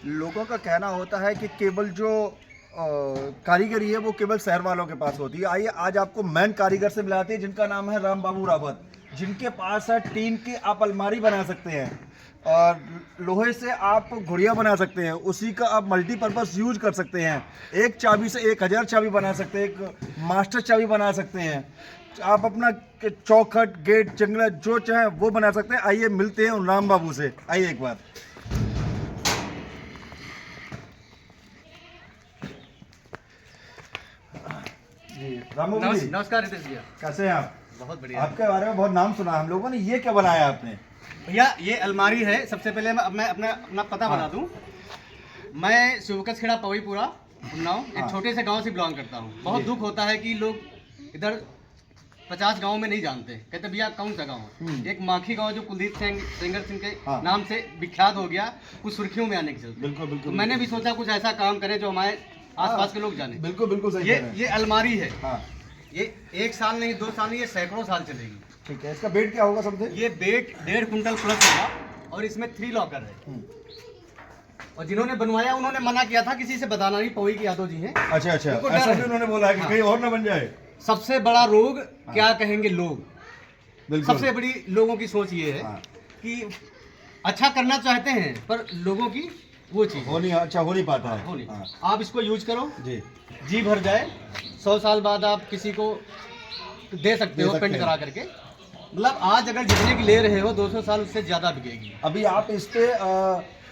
लोगों का कहना होता है कि केवल जो कारीगरी है वो केवल शहर वालों के पास होती है। आइए आज आपको मैन कारीगर से मिलाते हैं जिनका नाम है राम बाबू रावत, जिनके पास है टीन की आप अलमारी बना सकते हैं और लोहे से आप घुड़िया बना सकते हैं, उसी का आप मल्टीपर्पज़ यूज कर सकते हैं। एक चाबी से 1000 चाबी बना सकते हैं, एक मास्टर चाबी बना सकते हैं। आप अपना चौखट गेट जंगला जो चाहे वो बना सकते हैं। आइए मिलते हैं उन राम बाबू से, आइए एक बार। जी राम बाबू जी, नमस्कार रितेश भैया। कैसे हैं आप? बहुत बढ़िया। आपके बारे में बहुत नाम सुना हम लोगों ने। ये क्या बनाया आपने? भैया ये अलमारी है। सबसे पहले मैं अपना पता बता दूं। मैं शिवकस खेड़ा पवईपुरा उन्नाव एक छोटे से गांव से बिलोंग करता हूं। बहुत दुख होता है कि लोग इधर 50 गांव में नहीं जानते, कहते भैया कौन सा गांव है। एक माखी गांव जो कुलदीप सेंगर सिंह के नाम से विख्यात हो गया कुछ सुर्खियों में आने के चलते। बिल्कुल बिल्कुल। तो मैंने भी सोचा कुछ ऐसा काम करें जो हमारे आसपास के लोग जाने। बिल्कुल बिल्कुल सही। ये अलमारी है। हाँ। ये 1 साल नहीं 2 साल नहीं, ये सैकड़ों साल चलेगी। ठीक है, इसका वेट क्या होगा समझे? ये वेट 1.5 कुंटल प्लस होगा और इसमें 3 लॉकर है। और जिन्होंने बनवाया उन्होंने मना किया था किसी से बताना नहीं, पवई के यादव जी हैं। अच्छा अच्छा, उनको डर ऐसा है। भी उन्होंने बोला है कि कहीं और ना बन जाए। सबसे बड़ा रोग क्या कहेंगे लोग। बिल्कुल। सबसे बड़ी लोगों की सोच ये है कि अच्छा करना चाहते हैं पर लोगों की वो चीज हो नहीं पाता है। हो नहीं। आप इसको यूज करो, जी जी भर जाए। 100 साल बाद आप किसी को दे सकते हो पेंट करा करके। मतलब आज अगर जितने की ले रहे हो 200 साल उससे ज्यादा बिकेगी। अभी आप इस पे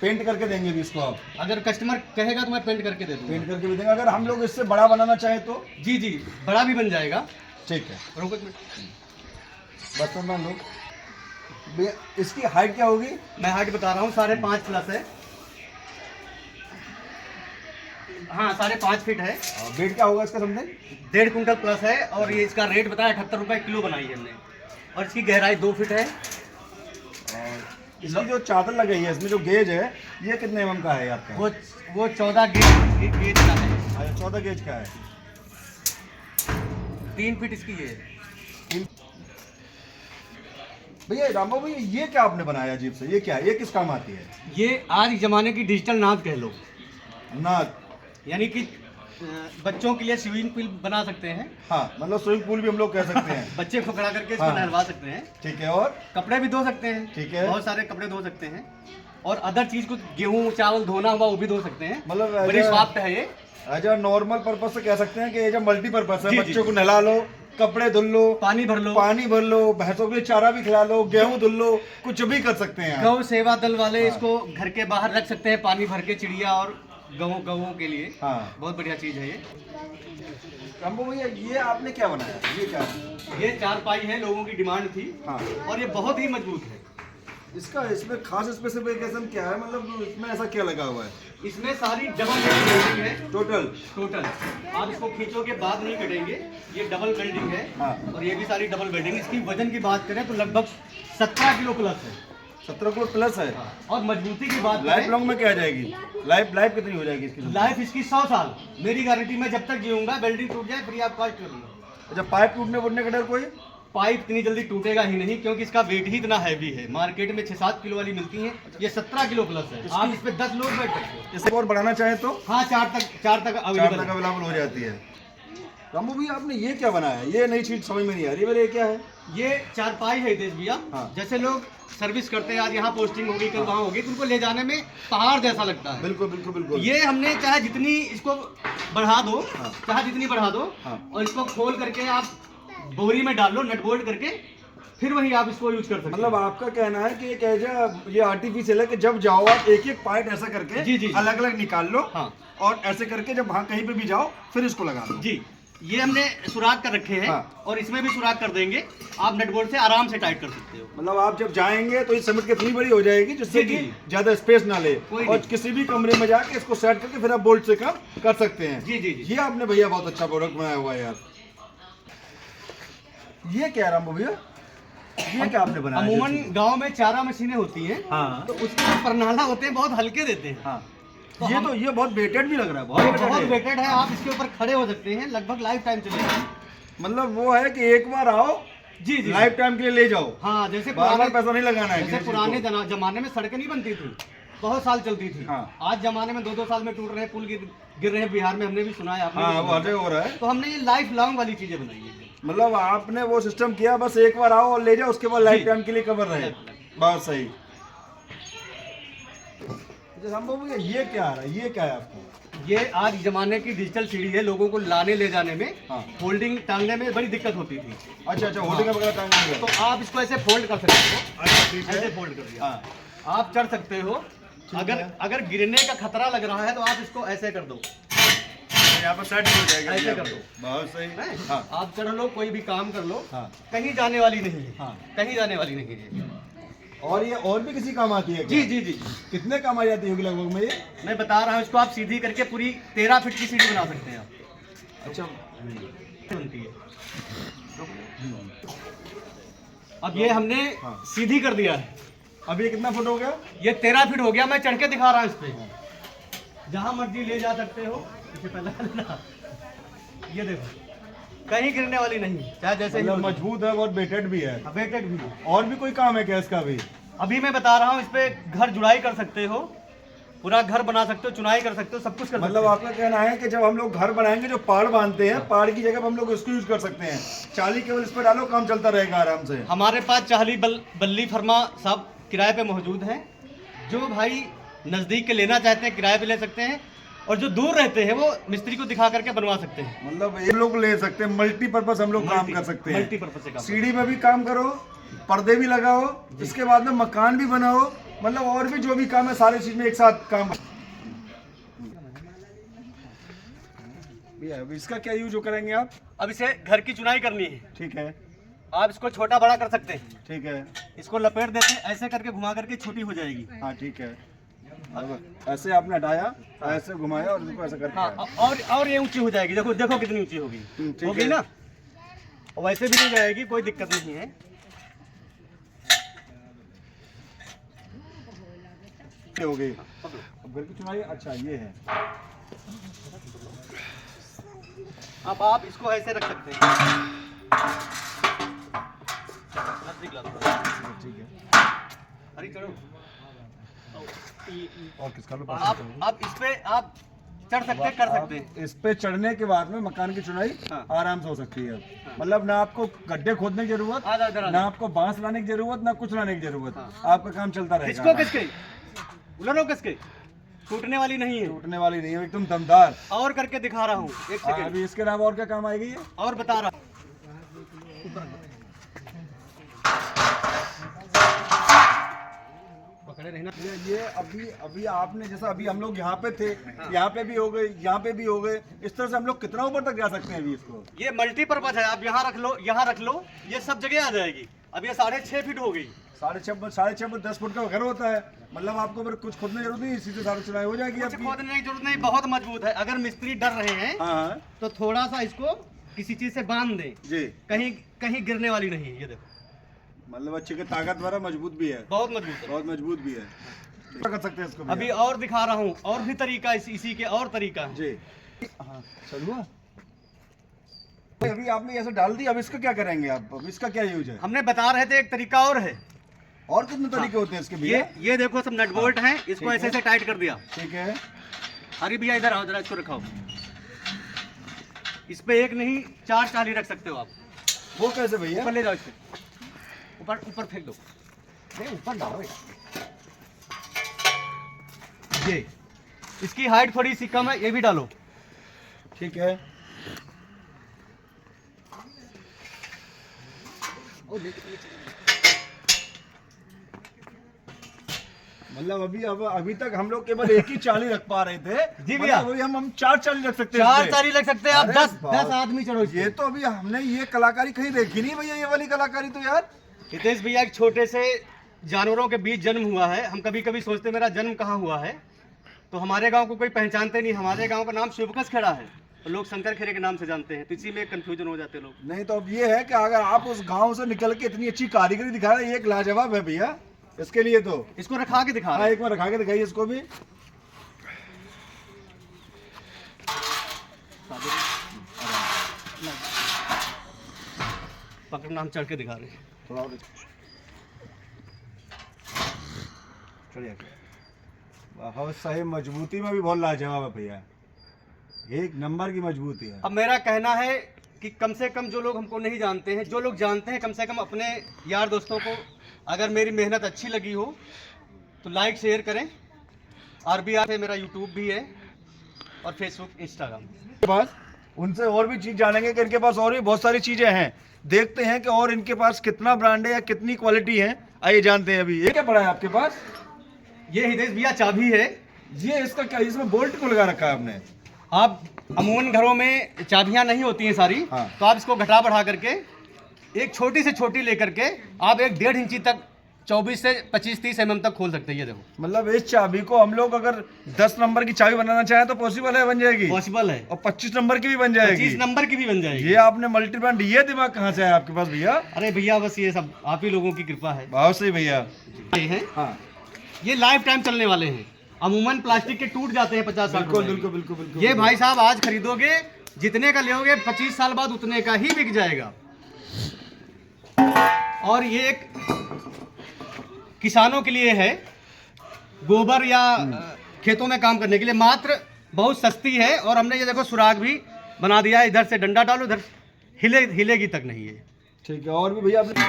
पेंट करके देंगे भी इसको? आप अगर कस्टमर कहेगा तो मैं पेंट करके दे दूंगा। पेंट करके भी देंगे। अगर हम लोग इससे बड़ा बनाना चाहें तो? जी जी, बड़ा भी बन जाएगा। ठीक है, रुको एक मिनट। बस मान लो भैया, इसकी हाइट क्या होगी? मैं हाइट बता रहा हूँ 5.5 प्लस है। हाँ 5.5 फीट है। वेट क्या होगा इसका समझे? 1.5 कुंटल प्लस है और ये इसका रेट बताया 78 रुपये किलो बनाई है हमने। और इसकी गहराई 2 फीट है। और इसकी जो चादर लगाई है, इसमें जो गेज है, ये कितने mm का है आपका? वो 14 गेज का है। अच्छा 14 गेज का है। 3 फीट इसकी है। भैया रामबाबू भैया, ये क्या आपने बनाया अजीब से? ये क्या है? ये किस काम आती है? ये आज के जमाने की डिजिटल नाद कह लो। नाद यानी कि बच्चों के लिए स्विमिंग पूल बना सकते हैं। हाँ, मतलब स्विमिंग पूल भी हम लोग कह सकते हैं। बच्चे को खड़ा करके इसको नहलवा सकते हैं। ठीक है, और कपड़े भी धो सकते हैं। ठीक है, बहुत सारे कपड़े धो सकते हैं। और अदर चीज को गेहूं चावल धोना हुआ वो भी धो सकते हैं। मतलब बड़ी सॉफ्ट है ये। एज अ नॉर्मल पर्पज से कह सकते हैं कि एज अ मल्टीपर्पज है। जी, बच्चों को नहला लो, कपड़े धुल लो, पानी भर लो, भैंसों के लिए चारा भी खिला लो, गेहूं धुल लो, कुछ भी कर सकते हैं। गौ सेवा दल वाले इसको घर के बाहर रख सकते हैं पानी भर के, चिड़िया और गवों के लिए। हाँ, बहुत बढ़िया चीज है ये। रामबाबू भैया, ये आपने क्या बनाया? ये क्या है? ये 4 पाई है, लोगों की डिमांड थी। हाँ। और ये बहुत ही मजबूत है। इसमें खास स्पेसिफिकेशन क्या है? मतलब इसमें ऐसा क्या लगा हुआ है? इसमें सारी डबल वेल्डिंग है। टोटल आप इसको खींचो के बाद नहीं कटेंगे। ये डबल वेल्डिंग है। हाँ। और ये भी सारी डबल वेल्डिंग। इसकी वजन की बात करें तो लगभग 17 किलो प्लस है। 17 किलो प्लस है। और मजबूती की बात लाइफ करें, लॉन्ग में क्या आ जाएगी? लाइफ कितनी हो जाएगी इसकी? लाइफ इसकी 100 साल। मेरी गारंटी में जब तक जीऊंगा, वेल्डिंग टूट जाए फ्री ऑफ कॉस्ट करूंगा। अच्छा, पाइप टूटने फूटने का डर कोई? पाइप इतनी जल्दी टूटेगा ही नहीं क्योंकि इसका वेट ही इतना हैवी है। मार्केट में 6-7 किलो वाली मिलती है, ये 17 किलो प्लस है। आप इस पे 10 लोग बैठ सकते हो। इसे और बढ़ाना चाहे तो? हाँ 4 तक अवेलेबल हो जाती है। रामू भैया, आपने ये क्या बनाया? ये नई चीज समझ में नहीं आ रही मेरे। ये क्या है? ये 4 पाई है देश भैया। हाँ। जैसे लोग सर्विस करते हैं, आज यहाँ पोस्टिंग होगी कल वहाँ होगी, तो उनको ले जाने में पहाड़ जैसा लगता है। बिल्कुल बिल्कुल बिल्कुल। ये हमने चाहे जितनी इसको बढ़ा दो, चाहे जितनी बढ़ा दो, और इसको खोल करके आप बोरी में डाल लो नट बोल्ट करके, फिर वही आप इसको यूज कर सकते हैं। मतलब आपका कहना है कि ये आर्टिफिशियल है कि जब जाओ आप एक एक पार्ट ऐसा करके जी। अलग अलग निकाल लो। हाँ। और ऐसे करके जब वहाँ कहीं पे भी जाओ फिर इसको लगा लो। जी, ये हमने सुराख कर रखे हैं। हाँ। और इसमें भी सुराख कर देंगे। आप नट बोल्ट से आराम से टाइट कर सकते हो। मतलब आप जब जाएंगे तो ये समेट के इतनी बड़ी हो जाएगी जिससे जी, कि जी। ज्यादा स्पेस ना ले, कोई और नहीं। किसी भी कमरे में जाके इसको सेट करके फिर आप बोल्ट से काम कर सकते हैं। जी। ये आपने भैया बहुत अच्छा प्रोडक्ट बनाया हुआ है यार। ये क्या रामू भैया? ये क्या आपने बनाया? अमूमन गांव में चारा मशीनें होती हैं। हाँ। तो उसके जो परनाला होते हैं बहुत हल्के देते हैं। हाँ। तो ये बहुत वेटेड भी लग रहा है। बहुत है। वेटेड है। आप इसके ऊपर खड़े हो सकते हैं, लगभग लाइफ टाइम चलेगा। मतलब वो है कि एक बार आओ, जी लाइफ टाइम के लिए ले जाओ। हाँ, जैसे बार बार पैसा नहीं लगाना है। जैसे पुराने जमाने में सड़कें नहीं बनती थी, बहुत साल चलती थी। हाँ। आज जमाने में 2-2 साल में टूट रहे पुल गिर रहे हैं बिहार में, हमने भी सुना है, आपने भी हाँ, वो सुना हटे हो रहा है। तो हमने ये लाइफ लॉन्ग वाली चीजें बनाई है। मतलब आपने वो सिस्टम किया, बस एक बार आओ और ले जाओ, उसके बाद लाइफ टाइम के लिए कवर रहे। बहुत सही। अच्छा राम बाबू, ये क्या आ रहा है, ये क्या है आपको? ये आज जमाने की डिजिटल सीढ़ी है, लोगों को लाने ले जाने में, हाँ। फोल्डिंग टांगने में बड़ी दिक्कत होती थी। अच्छा, होल्डिंग वगैरह टांगने में। तो आप इसको ऐसे फोल्ड कर सकते हो। अच्छा, ठीक है। ऐसे फोल्ड कर दिया, हाँ, आप चढ़ सकते हो। अगर गिरने का खतरा लग रहा है तो आप इसको ऐसे कर दो, यहाँ पर सेट हो जाएगा। ऐसे कर दो। बहुत सही। हैं? हाँ, आप चढ़ लो, कोई भी काम कर लो, हाँ। कहीं जाने वाली नहीं है। हाँ। कहीं जाने वाली नहीं है। और ये और भी किसी काम आती है क्या? जी जी जी, कितने काम आ जाती होगी लगभग में ये? मैं बता रहा हूँ, इसको आप सीधी करके पूरी 13 फीट की सीढ़ी बना सकते हैं आप। अच्छा, बनती है। अब ये हमने हाँ। सीधी कर दिया है। अब ये कितना फुट हो गया? ये 13 फीट हो गया। मैं चढ़ के दिखा रहा हूँ इस पे, जहां मर्जी ले जा सकते हो। इसे पहले ना, ये देखो, कहीं गिरने वाली नहीं, चाहे जैसे ही मतलब हो। मजबूत है और वेटेड भी है। वेटेड भी है। और भी कोई काम है क्या इसका भी? अभी मैं बता रहा हूँ, इस पे घर जुड़ाई कर सकते हो, पूरा घर बना सकते हो, चुनाई कर सकते हो, सब कुछ कर सकते मतलब हो। आपका कहना है कि जब हम लोग घर बनाएंगे, जो पाड़ बांधते हैं, पाड़ की जगह पे हम लोग इसको यूज कर सकते हैं। चाली केवल इस पर डालो, काम चलता रहेगा आराम से। हमारे पास चाहली बल्ली फर्मा सब किराए पे मौजूद हैं। जो भाई नज़दीक के लेना चाहते हैं किराए पे ले सकते हैं, और जो दूर रहते हैं वो मिस्त्री को दिखा करके बनवा सकते हैं। मतलब ये लोग ले सकते हैं, मल्टीपर्पज हम लोग काम कर सकते हैं। मल्टीपर्पज से काम। सीढ़ी में भी काम करो, पर्दे भी लगाओ, इसके बाद में मकान भी बनाओ, मतलब और भी जो भी काम है सारी चीज में एक साथ काम। भैया, अब इसका क्या यूज करेंगे आप? अब इसे घर की चुनाई करनी है। ठीक है, आप इसको छोटा बड़ा कर सकते हैं। ठीक है। इसको लपेट देते हैं, ऐसे करके घुमा करके छोटी हो जाएगी। हाँ, ठीक है। अब ऐसे आपने हटाया, ऐसे घुमाया और इसको ऐसे करके हाँ, और ये ऊंची हो जाएगी। देखो देखो कितनी ऊंची होगी। ठीक होगी है। ना, और वैसे भी नहीं जाएगी, कोई दिक्कत नहीं है। हो गई। अब घर की चुनाई, अच्छा ये है। अब आप इसको ऐसे रख सकते हैं। ठीक है। अरे चलो, और किसका लो? आप इस पे आप चढ़ सकते हैं, कर सकते हैं। इस पे चढ़ने के बाद में मकान की चुनाई हाँ। आराम से हो सकती है। मतलब ना आपको गड्ढे खोदने की जरूरत, आ जाओ, इधर आ ना जाओ। आपको बांस लाने की जरूरत, ना कुछ लाने की जरूरत। हाँ। आपका काम चलता रहेगा। किसको किसके उलरो किसके टूटने वाली नहीं है। टूटने वाली नहीं है, एकदम दमदार। और करके दिखा रहा हूँ, एक सेकंड अभी इसके अलावा और क्या काम आएगी ये? और बता रहा हूँ। पकड़े रहना। ये अभी अभी आपने जैसा अभी हम लोग यहाँ पे थे, यहाँ पे भी हो गए, यहाँ पे भी हो गए, इस तरह से हम लोग कितना ऊपर तक जा सकते हैं अभी इसको? ये मल्टीपर्पज है, आप यहाँ रख लो, यहाँ रख लो, ये सब जगह आ जाएगी। अब ये 6.5 फीट हो गई। 6.5 10 फुट का घर होता है। मतलब आपको फिर कुछ खोदने की जरूरत नहीं, सीधे सारी चुनाई हो जाएगी कुछ आपकी। खोदने की जरूरत नहीं, बहुत मजबूत है। अगर मिस्त्री डर रहे हैं हाँ, तो थोड़ा सा इसको किसी चीज से बांध दें, जी। कहीं कहीं गिरने वाली नहीं है। ये देखो, मतलब अच्छे के ताकतवर है, मजबूत भी है, बहुत मजबूत है। बहुत मजबूत भी है। क्या कर सकते हैं इसको? अभी और दिखा रहा हूँ, और भी तरीका इसी के और तरीका है। जी। हाँ, चलूँ। अभी आपने ऐसे डाल दी, अब इसका क्या करेंगे आप? अब इसका क्या यूज है? हमने बता रहे थे एक तरीका और है। और कितने तरीके होते हैं इसके भैया? ये देखो सब नट बोल्ट हैं, इसको ठीक ऐसे है। ऐसे टाइट कर दिया। ठीक है। अरे भैया इधर आओ, जरा इसको रखाओ। इस पे एक नहीं 4 चाली रख सकते हो आप। वो कैसे भैया? ऊपर ले जाओ, इस पे ऊपर ऊपर फेंक दो। नहीं, ऊपर डालो ये। इसकी हाइट थोड़ी सी कम है, ये भी डालो। ठीक है। मतलब अभी तक हम लोग केवल एक ही चाली रख पा रहे थे। जी भैया। मतलब अभी हम 4 चाली रख सकते हैं। 4 चाली रख सकते हैं आप। अरे 10 बाप। आदमी चढ़ो इस पे। ये तो अभी हमने ये कलाकारी कहीं देखी नहीं भैया, ये वाली कलाकारी तो यार। हितेश भैया एक छोटे से जानवरों के बीच जन्म हुआ है। हम कभी कभी सोचते मेरा जन्म कहाँ हुआ है, तो हमारे गांव को कोई पहचानते नहीं। हमारे गांव का नाम शिवकस खेड़ा है, तो लोग शंकर खेड़े के नाम से जानते हैं, तो इसी में कंफ्यूजन हो जाते लोग। नहीं तो अब ये है कि अगर आप उस गांव से निकल के इतनी अच्छी कारीगरी दिखा रहे हैं, ये एक लाजवाब है भैया। इसके लिए तो इसको रखा के दिखा हाँ, रहे हैं। एक बार रखा के दिखाइए इसको भी। पकड़ना, हम चढ़ के दिखा रहे हैं। थोड़ा और चलिए। बहुत सही, मजबूती में भी बहुत लाजवाब है भैया, एक नंबर की मजबूती है। अब मेरा कहना है कि कम से कम जो लोग हमको नहीं जानते हैं, जो लोग जानते हैं, कम से कम अपने यार दोस्तों को अगर मेरी मेहनत अच्छी लगी हो तो लाइक शेयर करें। RBR है, मेरा यूट्यूब भी है और फेसबुक इंस्टाग्राम। के पास उनसे और भी चीज़ जानेंगे कि इनके पास और भी बहुत सारी चीज़ें हैं, देखते हैं कि और इनके पास कितना ब्रांड है या कितनी क्वालिटी है, आइए जानते हैं। अभी ये क्या पड़ा है आपके पास? ये हितेश भैया चाबी है। ये इसका क्या, इसमें बोल्ट को लगा रखा है आपने? आप अमूमन घरों में चाबियां नहीं होती हैं सारी, हाँ। तो आप इसको घटा बढ़ा करके एक छोटी से छोटी लेकर के आप एक 1.5 इंची तक 24 से 25-30 mm तक खोल सकते हैं। ये देखो, मतलब इस चाबी को हम लोग अगर 10 नंबर की चाबी बनाना चाहें तो पॉसिबल है, बन जाएगी? पॉसिबल है। और 25 नंबर की भी बन जाएगी? 25 नंबर की भी बन जाएगी। ये आपने मल्टी ब्रांड, ये दिमाग कहाँ से आया आपके पास भैया? अरे भैया बस ये सब आप ही लोगों की कृपा है। बहुत सही भैया। ये हैं, हाँ, ये लाइफ टाइम चलने वाले हैं। अमूमन प्लास्टिक के टूट जाते हैं 50-60 बिल्कुल रुपए। बिल्कुल बिल्कुल बिल्कुल। ये भाई साहब आज खरीदोगे, जितने का लोगे 25 साल बाद उतने का ही बिक जाएगा। और ये एक किसानों के लिए है, गोबर या खेतों में काम करने के लिए, मात्र बहुत सस्ती है। और हमने ये देखो सुराग भी बना दिया है, इधर से डंडा डालो, इधर हिलेगी तक नहीं है। ठीक है, और भी भैया आपने,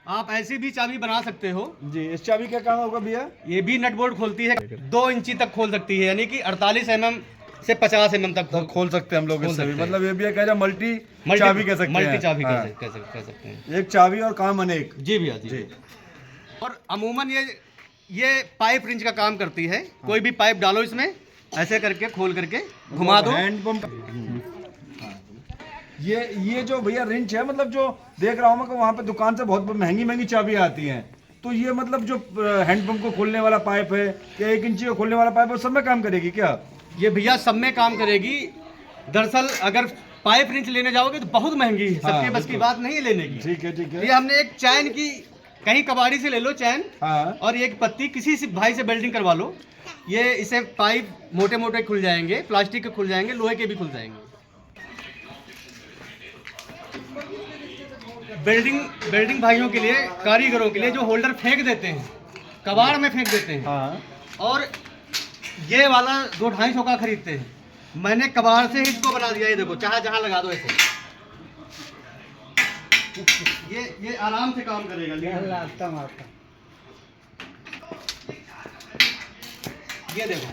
आप ऐसी भी चाबी बना सकते हो। जी, इस चाबी क्या काम होगा भैया? ये भी नट बोल्ट खोलती है, 2 इंची तक खोल सकती है, यानी कि 48 mm से 50 mm तक तो खोल सकते हैं हम लोग खोल इससे भी, सकते हैं। मतलब ये भी कह मल्टी चाबी कह सकते हैं। मल्टी चाबी हाँ। कह सकते हैं। एक चाबी और काम अनेक। जी भैया जी। और अमूमन ये पाइप रिंच का काम करती है। कोई भी पाइप डालो इसमें, ऐसे करके खोल करके घुमा दो। Hand pump. ये जो भैया रिंच है, मतलब जो देख रहा हूँ मैं कि वहाँ पे दुकान से बहुत महंगी महंगी चाबी आती हैं, तो ये मतलब जो हैंड पंप को खोलने वाला पाइप है या 1 इंची को खोलने वाला पाइप है, वो सब में काम करेगी क्या? ये भैया सब में काम करेगी। दरअसल अगर पाइप रिंच लेने जाओगे तो बहुत महंगी है, हाँ, सबके बस की बात नहीं है लेने की। ठीक है ठीक है। ये हमने एक चैन की, कहीं कबाड़ी से ले लो चैन, हाँ, और एक पत्ती किसी से भाई से बेल्डिंग करवा लो। ये इसे पाइप मोटे मोटे खुल जाएंगे, प्लास्टिक के खुल जाएंगे, लोहे के भी खुल जाएंगे। बेल्डिंग भाइयों के लिए, कारीगरों के लिए जो होल्डर फेंक देते हैं, कबाड़ में फेंक देते हैं, हाँ, और ये वाला 200-250 का खरीदते हैं, मैंने कबाड़ से ही इसको बना दिया। ये देखो, जहाँ लगा दो ऐसे, ये आराम से काम करेगा। ये देखो,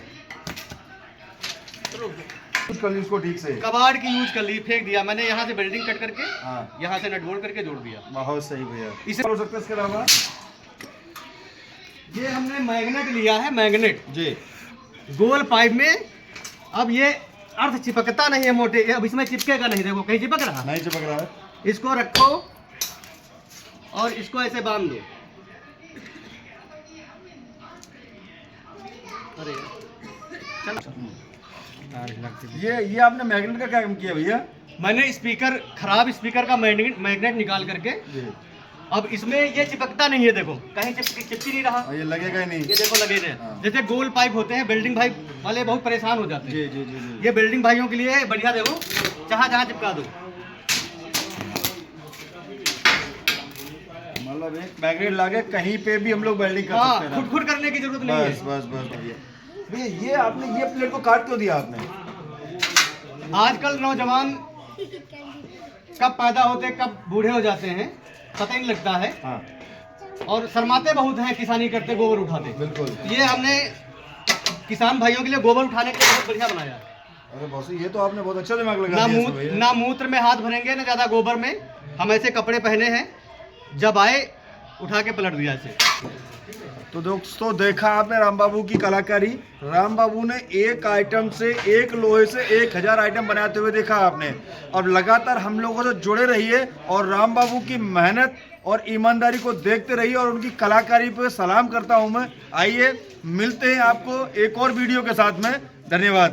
कुछ कर ली उसको ठीक से। कबाड़ की यूज कर ली, फेंक दिया मैंने, यहाँ से बेल्डिंग कट करके हाँ, यहाँ से नट बोल्ट करके जोड़ दिया। बहुत सही भैया। इसे हो सकता है इसके अलावा? ये हमने मैग्नेट लिया है, मैग्नेट जी, गोल पाइप में। अब ये अर्थ चिपकता नहीं है मोटे, अब इसमें चिपकेगा नहीं। देखो कहीं चिपक रहा, नहीं चिपक रहा है। इसको रखो और इसको ऐसे बांध दो। अरे ये आपने मैग्नेट का क्या काम किया भैया? मैंने खराब स्पीकर का मैग्नेट निकाल करके, जी, अब इसमें ये चिपकता नहीं है। देखो कहीं चिपकी नहीं रहा, ये लगेगा ही नहीं। ये देखो लगे रहे। हाँ। जैसे गोल पाइप होते हैं, बिल्डिंग भाई वाले बहुत परेशान हो जाते हैं। जी जी जी जी। ये बिल्डिंग भाइयों के लिए है बढ़िया। देखो जहाँ चिपका दो, मतलब एक मैग्नेट लाके कहीं पे भी हम लोग वेल्डिंग कर सकते हैं। खुद करने की जरूरत नहीं बस है। बस बस भैया, ये आपने ये प्लेट को काट क्यों दिया आपने? आजकल नौजवान कब पैदा होते कब बूढ़े हो जाते हैं पता ही नहीं लगता है, हाँ, और शर्माते बहुत हैं किसानी करते, गोबर उठाते। बिल्कुल। ये हमने किसान भाइयों के लिए गोबर उठाने के लिए बहुत बढ़िया बनाया है। अरे बॉस, ये तो आपने बहुत अच्छा दिमाग लगा दिया इसमें भैया। ना मूत्र में हाथ भरेंगे ना ज्यादा गोबर में। हम ऐसे कपड़े पहने हैं, जब आए उठा के पलट दिया ऐसे। तो दोस्तों देखा आपने राम बाबू की कलाकारी। राम बाबू ने एक आइटम से, एक लोहे से 1000 आइटम बनाते हुए देखा आपने। और लगातार हम लोगों से जुड़े रहिए और राम बाबू की मेहनत और ईमानदारी को देखते रहिए और उनकी कलाकारी पे सलाम करता हूं मैं। आइए मिलते हैं आपको एक और वीडियो के साथ में। धन्यवाद।